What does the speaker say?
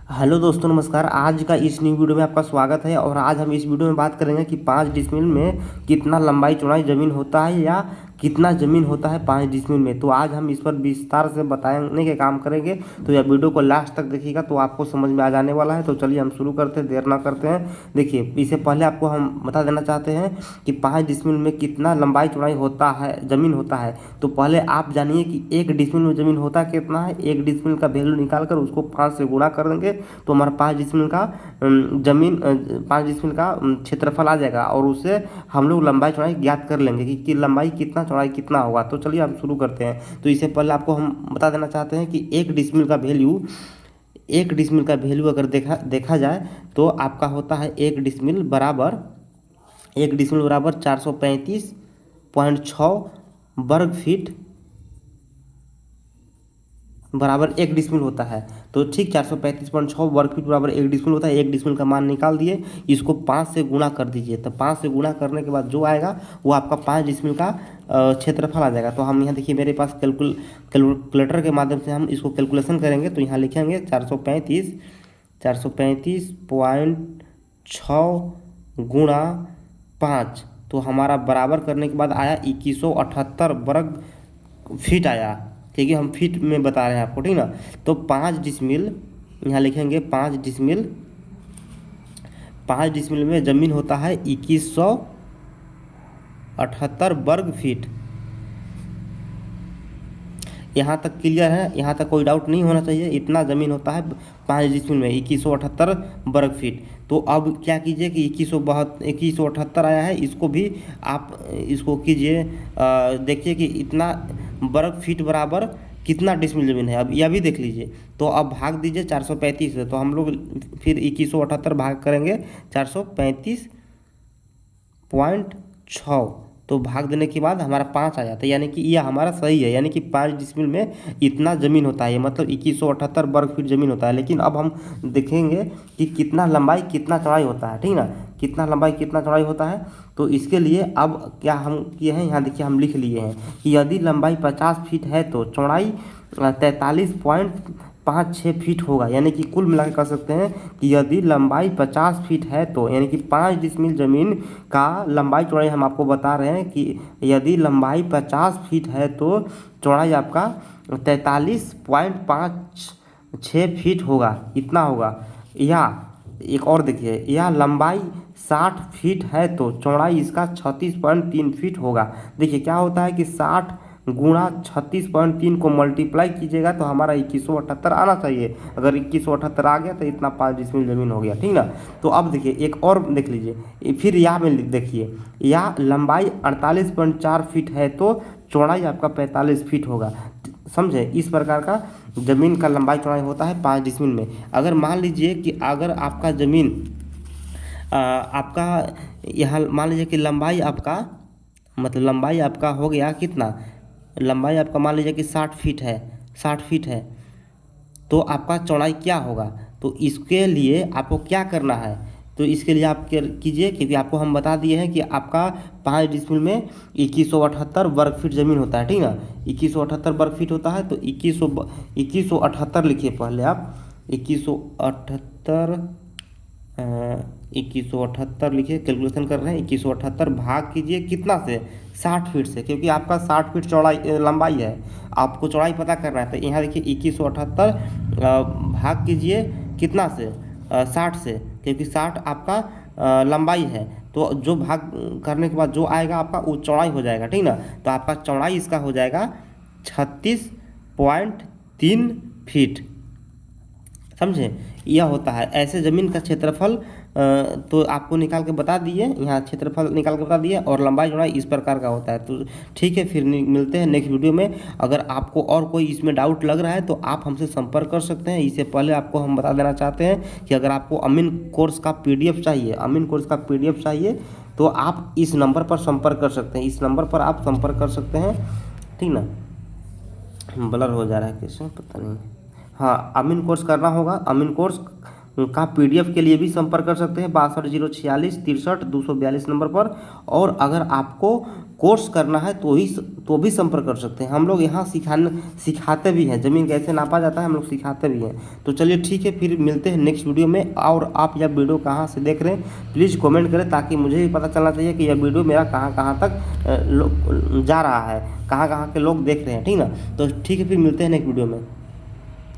Hello दोस्तों, नमस्कार। आज का इस न्यू वीडियो में आपका स्वागत है। और आज हम इस वीडियो में बात करेंगे कि 5 डिसमिल में कितना लंबाई चौड़ाई ज़मीन होता है या कितना ज़मीन होता है 5 डिसमिल में। तो आज हम इस पर विस्तार से बताने के काम करेंगे। तो यह वीडियो को लास्ट तक देखिएगा तो आपको समझ में आ जाने वाला है। तो चलिए हम शुरू करते हैं, देर ना करते हैं। देखिए, इससे पहले आपको हम बता देना चाहते हैं कि 5 डिसमिल में कितना लंबाई चौड़ाई होता है, ज़मीन होता है। तो पहले आप जानिए कि 1 डिसमिल में ज़मीन होता कितना है। 1 डिसमिल का वैल्यू निकाल कर उसको 5 से गुणा कर देंगे तो हमारा 5 डिसमिल का जमीन 5 डिसमिल का क्षेत्रफल आ जाएगा। और उससे हम लोग लंबाई चौड़ाई ज्ञात कर लेंगे कि लंबाई कितना चौड़ाई कितना होगा। तो चलिए हम शुरू करते हैं। तो इससे पहले आपको हम बता देना चाहते हैं कि 1 डिसमिल का वैल्यू अगर देखा जाए तो आपका होता है 1 डिसमिल बराबर 435.6 वर्ग फीट बराबर 1 डिसमिल होता है। तो ठीक 435.6 वर्ग फीट बराबर 1 डिसमिल होता है। 1 डिसमिल का मान निकाल दिए, इसको 5 से गुणा कर दीजिए। तो 5 से गुणा करने के बाद जो आएगा वो आपका 5 डिसमिल का क्षेत्रफल आ जाएगा। तो हम यहाँ देखिए, मेरे पास कैलकुलेटर के माध्यम से हम इसको कैलकुलेशन करेंगे। तो यहाँ लिखेंगे 435.6 गुणा 5। तो हमारा बराबर करने के बाद आया 2178 वर्ग फीट आया। ठीक है, हम फीट में बता रहे हैं आपको, ठीक ना। तो 5 डिसमिल यहाँ लिखेंगे 5 डिसमिल। 5 डिसमिल में ज़मीन होता है 2178 वर्ग फीट। यहाँ तक क्लियर है? यहाँ तक कोई डाउट नहीं होना चाहिए। इतना ज़मीन होता है 5 डिसमिल में 2178 वर्ग फीट। तो अब क्या कीजिए कि 2178 आया है, इसको भी आप इसको कीजिए, देखिए कि इतना वर्ग फीट बराबर कितना डिसमिल ज़मीन है। अब यह भी देख लीजिए। तो अब भाग दीजिए 435 से। तो हम लोग फिर 2178 भाग करेंगे 435.6। तो भाग देने के बाद हमारा 5 आ जाता है, यानी कि यह हमारा सही है। यानी कि 5 डिसमिल में इतना ज़मीन होता है, मतलब 2178 वर्ग फीट ज़मीन होता है। लेकिन अब हम देखेंगे कि कितना लंबाई कितना चौड़ाई होता है, ठीक ना। कितना लंबाई कितना चौड़ाई होता है। तो इसके लिए अब क्या हम किए हैं, यहाँ देखिए हम लिख लिए हैं कि यदि लंबाई 50 फीट है तो चौड़ाई 43.56 फीट होगा। यानी कि कुल मिलाकर कह सकते हैं कि यदि लंबाई 50 फीट है तो, यानी कि 5 डिसमिल ज़मीन का लंबाई चौड़ाई हम आपको बता रहे हैं कि यदि लंबाई 50 फीट है तो चौड़ाई आपका 43.56 फीट होगा। इतना होगा। या एक और देखिए, यह लंबाई 60 फीट है तो चौड़ाई इसका 36.3 फीट होगा। देखिए क्या होता है कि 60 गुणा 36.3 को मल्टीप्लाई कीजिएगा तो हमारा 2178 आना चाहिए। अगर 2178 आ गया तो इतना 5 डिसमिल ज़मीन हो गया, ठीक ना। तो अब देखिए एक और देख लीजिए, फिर यहाँ में देखिए, यह लंबाई 48.4 फीट है तो चौड़ाई आपका 45 फीट होगा। समझे? इस प्रकार का ज़मीन का लंबाई चौड़ाई होता है 5 डिसमिल में। अगर मान लीजिए कि अगर आपका ज़मीन आपका यहाँ मान लीजिए कि लंबाई आपका, मतलब लंबाई आपका हो गया कितना, लंबाई आपका मान लीजिए कि 60 फीट है, 60 फीट है। तो आपका चौड़ाई क्या होगा। तो इसके लिए आपको क्या करना है, तो इसके लिए आप क्या कीजिए, क्योंकि आपको हम बता दिए हैं कि आपका 5 डिसमिल में 2178 वर्ग फीट ज़मीन होता है, ठीक ना। 2178 वर्ग फीट होता है। तो 2178 लिखिए पहले आप। 2178 लिखिए, कैलकुलेशन कर रहे हैं। 2178 भाग कीजिए कितना से, 60 फीट से, क्योंकि आपका 60 फीट चौड़ाई लंबाई है। आपको चौड़ाई पता करना है। तो यहाँ देखिए 2178 भाग कीजिए कितना से, 60 से, क्योंकि 60 आपका लंबाई है। तो जो भाग करने के बाद जो आएगा आपका वो चौड़ाई हो जाएगा, ठीक ना। तो आपका चौड़ाई इसका हो जाएगा 36.3 फीट। समझे? यह होता है ऐसे ज़मीन का क्षेत्रफल। तो आपको निकाल के बता दिए, यहाँ क्षेत्रफल निकाल के बता दिए, और लंबाई चौड़ाई इस प्रकार का होता है। तो ठीक है, फिर मिलते हैं नेक्स्ट वीडियो में। अगर आपको और कोई इसमें डाउट लग रहा है तो आप हमसे संपर्क कर सकते हैं। इससे पहले आपको हम बता देना चाहते हैं कि अगर आपको अमीन कोर्स का PDF चाहिए, अमीन कोर्स का PDF चाहिए, तो आप इस नंबर पर संपर्क कर सकते हैं। इस नंबर पर आप संपर्क कर सकते हैं, ठीक ना। ब्लर हो जा रहा है कैसे पता नहीं। हाँ, अमीन कोर्स करना होगा। अमीन कोर्स का PDF के लिए भी संपर्क कर सकते हैं 62 046 63 242 नंबर पर। और अगर आपको कोर्स करना है तो भी संपर्क कर सकते हैं। हम लोग यहाँ सिखाते भी हैं, ज़मीन कैसे नापा जाता है हम लोग सिखाते भी हैं। तो चलिए ठीक है, फिर मिलते हैं नेक्स्ट वीडियो में। और आप यह वीडियो कहाँ से देख रहे हैं प्लीज़ कमेंट करें, ताकि मुझे भी पता चलना चाहिए कि यह वीडियो मेरा कहाँ कहाँ तक जा रहा है, कहाँ कहाँ के लोग देख रहे हैं, ठीक ना। तो ठीक है, फिर मिलते हैं नेक्स्ट वीडियो में।